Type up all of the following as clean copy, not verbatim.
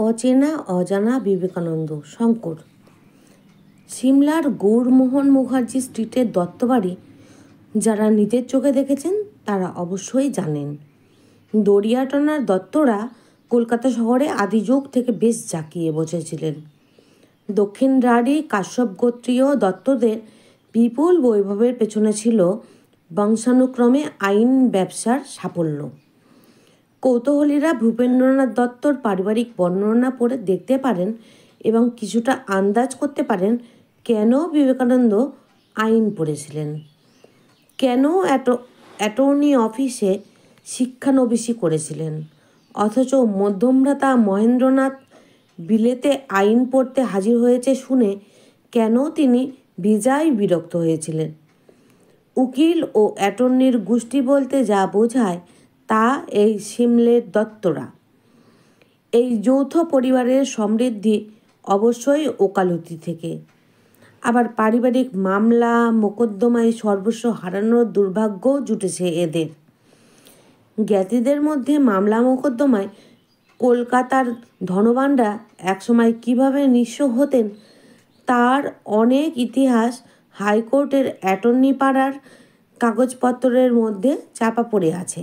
অচেনা অজানা বিবেকানন্দ শঙ্কর। সিমলার গৌরমোহন মুখার্জি স্ট্রিটের দত্তবাড়ি যারা নিজের চোখে দেখেছেন তারা অবশ্যই জানেন। দড়িয়াটানার দত্তরা কলকাতা শহরে আদিযুগ থেকে বেশ জাঁকিয়ে বসেছিলেন। দক্ষিণ রাঢ়ী কাশ্যপ গোত্রীয় দত্তদের বিপুল বৈভবের পেছনে ছিল বংশানুক্রমে আইন ব্যবসার সাফল্য। কৌতূহলীরা ভূপেন্দ্রনাথ দত্তর পারিবারিক বর্ণনা পড়ে দেখতে পারেন এবং কিছুটা আন্দাজ করতে পারেন কেন বিবেকানন্দ আইন পড়েছিলেন, কেন অ্যাটর্নি অফিসে শিক্ষানবিশি করেছিলেন, অথচ মধ্যমভ্রাতা মহেন্দ্রনাথ বিলেতে আইন পড়তে হাজির হয়েছে শুনে কেন তিনি বেজায় বিরক্ত হয়েছিলেন। উকিল ও অ্যাটর্নির গোষ্ঠী বলতে যা বোঝায় তা এই সিমলের দত্তরা। এই যৌথ পরিবারের সমৃদ্ধি অবশ্যই ওকালতি থেকে। আবার পারিবারিক মামলা মোকদ্দমায় সর্বস্ব হারানোর দুর্ভাগ্যও জুটেছে এদের। জ্ঞাতিদের মধ্যে মামলা মোকদ্দমায় কলকাতার ধনবানরা একসময় কীভাবে নিঃস্ব হতেন তার অনেক ইতিহাস হাইকোর্টের অ্যাটর্নি পাড়ার কাগজপত্রের মধ্যে চাপা পড়ে আছে।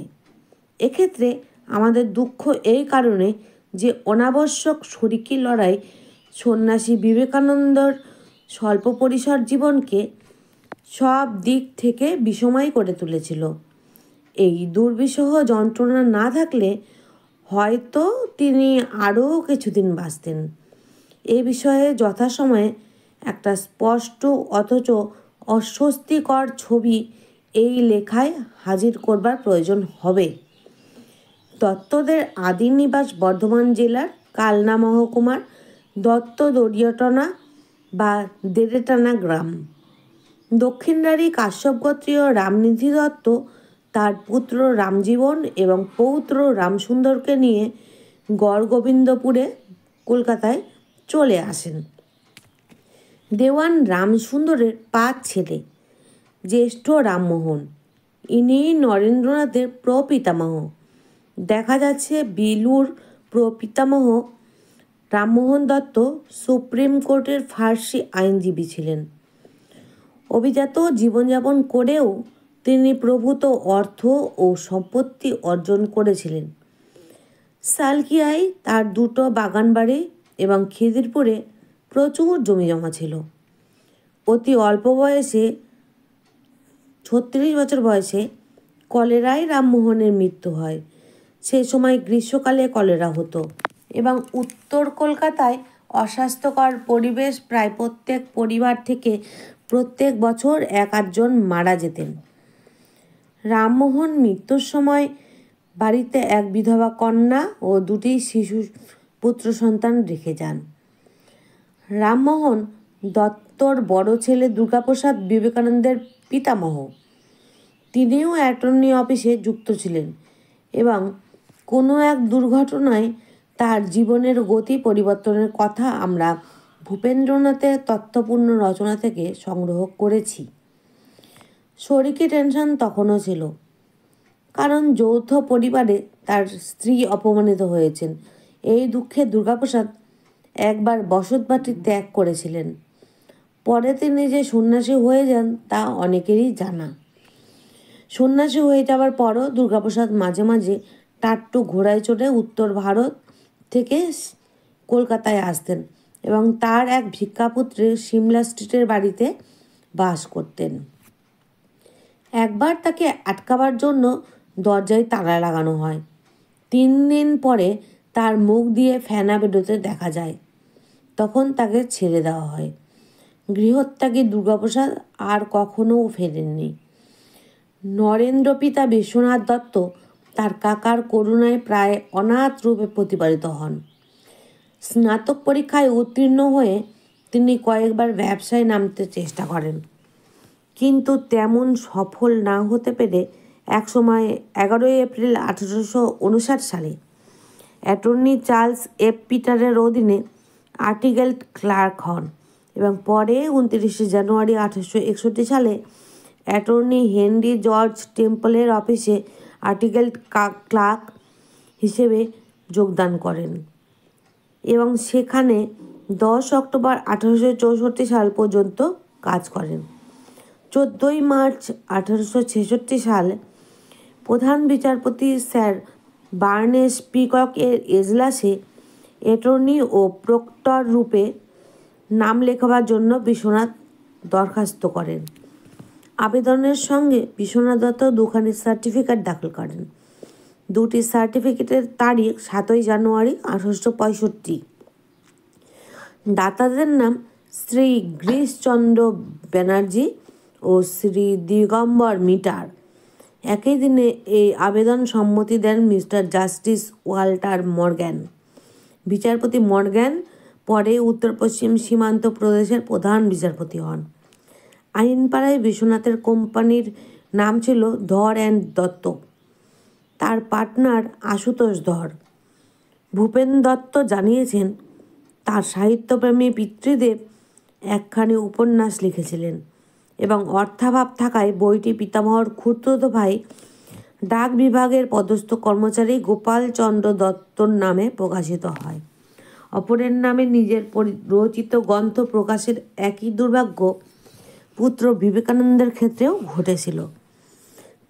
এক্ষেত্রে আমাদের দুঃখ এই কারণে যে অনাবশ্যক শরিকি লড়াই সন্ন্যাসী বিবেকানন্দর স্বল্প পরিসর জীবনকে সব দিক থেকে বিষময় করে তুলেছিল। এই দুর্বিষহ যন্ত্রণা না থাকলে হয়তো তিনি আরও কিছুদিন বাঁচতেন। এ বিষয়ে যথাসময়ে একটা স্পষ্ট অথচ অস্বস্তিকর ছবি এই লেখায় হাজির করবার প্রয়োজন হবে। দত্তদের আদি নিবাস বর্ধমান জেলার কালনা মহকুমার দত্ত দড়িয়াটানা বা দেড়েটানা গ্রাম। দক্ষিণ রাঢ়ী কাশ্যপ গোত্রীয় রামনিধি দত্ত তার পুত্র রামজীবন এবং পৌত্র রামসুন্দরকে নিয়ে গড়গোবিন্দপুরে কলকাতায় চলে আসেন। দেওয়ান রামসুন্দরের 5 ছেলে, জ্যেষ্ঠ রামমোহন, ইনি নরেন্দ্রনাথের প্রপিতামহ। দেখা যাচ্ছে বিলুর প্রপিতামহ রামমোহন দত্ত সুপ্রিম কোর্টের ফার্সি আইনজীবী ছিলেন। অভিজাত জীবনযাপন করেও তিনি প্রভূত অর্থ ও সম্পত্তি অর্জন করেছিলেন। সালকিয়ায় তার 2টো বাগান বাড়ি এবং খিদিরপুরে প্রচুর জমিজমা ছিল। অতি অল্প বয়সে 36 বছর বয়সে কলেরায় রামমোহনের মৃত্যু হয়। সেই সময় গ্রীষ্মকালে কলেরা হতো এবং উত্তর কলকাতায় অস্বাস্থ্যকর পরিবেশ প্রায় প্রত্যেক পরিবার থেকে প্রত্যেক বছর 1-8 জন মারা যেতেন। রামমোহন মৃত্যুর সময় বাড়িতে এক বিধবা কন্যা ও 2টি শিশু পুত্র সন্তান রেখে যান। রামমোহন দত্তর বড় ছেলে দুর্গাপ্রসাদ বিবেকানন্দের পিতামহ। তিনিও অ্যাটর্নি অফিসে যুক্ত ছিলেন এবং কোনো এক দুর্ঘটনায় তার জীবনের গতি পরিবর্তনের কথা আমরা ভূপেন্দ্রনাথের তত্ত্বপূর্ণ রচনা থেকে সংগ্রহ করেছি। শরিকি টেনশন তখনও ছিল, কারণ যৌথ পরিবারে তার স্ত্রী অপমানিত হয়েছেন। এই দুঃখে দুর্গাপ্রসাদ একবার বসতবাটি ত্যাগ করেছিলেন। পরে তিনি যে সন্ন্যাসী হয়ে যান তা অনেকেরই জানা। সন্ন্যাসী হয়ে যাওয়ার পরও দুর্গাপ্রসাদ মাঝে মাঝে টাট্টু ঘোড়ায় চড়ে উত্তর ভারত থেকে কলকাতায় আসতেন এবং তার এক ভিক্ষাপুত্রের সিমলা স্ট্রিটের বাড়িতে বাস করতেন। একবার তাকে আটকাবার জন্য দরজায় তালা লাগানো হয়। 3 দিন পরে তার মুখ দিয়ে ফেনা বেরোতে দেখা যায়। তখন তাকে ছেড়ে দেওয়া হয়। গৃহত্যাগী দুর্গাপ্রসাদ আর কখনও ফেরেননি। নরেন্দ্র পিতা বিশ্বনাথ দত্ত তার কাকার করুণায় প্রায় অনাথ রূপে প্রতিপালিত হন। স্নাতক পরীক্ষায় উত্তীর্ণ হয়ে তিনি কয়েকবার ব্যবসায় নামতে চেষ্টা করেন, কিন্তু তেমন সফল না হতে পেরে একসময় 11 এপ্রিল 1859 সালে অ্যাটর্নি চার্লস এফ পিটারের অধীনে আর্টিকেল ক্লার্ক হন এবং পরে 29 জানুয়ারি 1861 সালে অ্যাটর্নি হেনরি জর্জ টেম্পলের অফিসে আর্টিকেল ক্লার্ক হিসেবে যোগদান করেন। এবং সেখানে 10 অক্টোবর 1864 সাল পর্যন্ত কাজ করেন। 14 মার্চ 1866 সালে প্রধান বিচারপতি স্যার বার্নেস পিকক এর এজলাসে অ্যাটর্নি ও প্রক্টর রূপে নাম লেখাবার জন্য বিশ্বনাথ দরখাস্ত করেন। আবেদনের সঙ্গে বিশ্বনাথ দত্ত দুখানি সার্টিফিকেট দাখিল করেন। দুটি সার্টিফিকেটের তারিখ 7 জানুয়ারি 1865। দাতাদের নাম শ্রী গিরিশচন্দ্র ব্যানার্জি ও শ্রী দিগম্বর মিটার। একই দিনে এই আবেদন সম্মতি দেন মিস্টার জাস্টিস ওয়াল্টার মর্গ্যান। বিচারপতি মর্গ্যান পরে উত্তর পশ্চিম সীমান্ত প্রদেশের প্রধান বিচারপতি হন। আইনপাড়ায় বিশ্বনাথের কোম্পানির নাম ছিল ধর অ্যান্ড দত্ত। তার পার্টনার আশুতোষ ধর। ভূপেন দত্ত জানিয়েছেন, তার সাহিত্যপ্রেমী পিতৃদেব একখানি উপন্যাস লিখেছিলেন এবং অর্থাভাব থাকায় বইটি পিতামহর খুড়তুতো ভাই ডাক বিভাগের পদস্থ কর্মচারী গোপাল চন্দ্র দত্তর নামে প্রকাশিত হয়। অপরের নামে নিজের রচিত গ্রন্থ প্রকাশের একই দুর্ভাগ্য পুত্র বিবেকানন্দের ক্ষেত্রেও ঘটেছিল।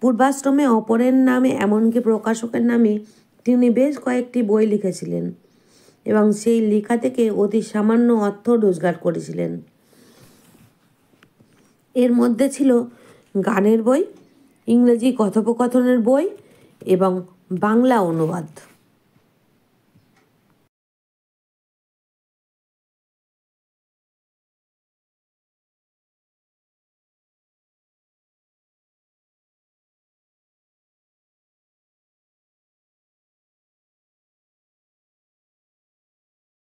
পূর্বাশ্রমে অপরের নামে এমনকি প্রকাশকের নামে তিনি বেশ কয়েকটি বই লিখেছিলেন এবং সেই লেখা থেকে অতি সামান্য অর্থ রোজগার করেছিলেন। এর মধ্যে ছিল গানের বই, ইংরেজি কথোপকথনের বই এবং বাংলা অনুবাদ।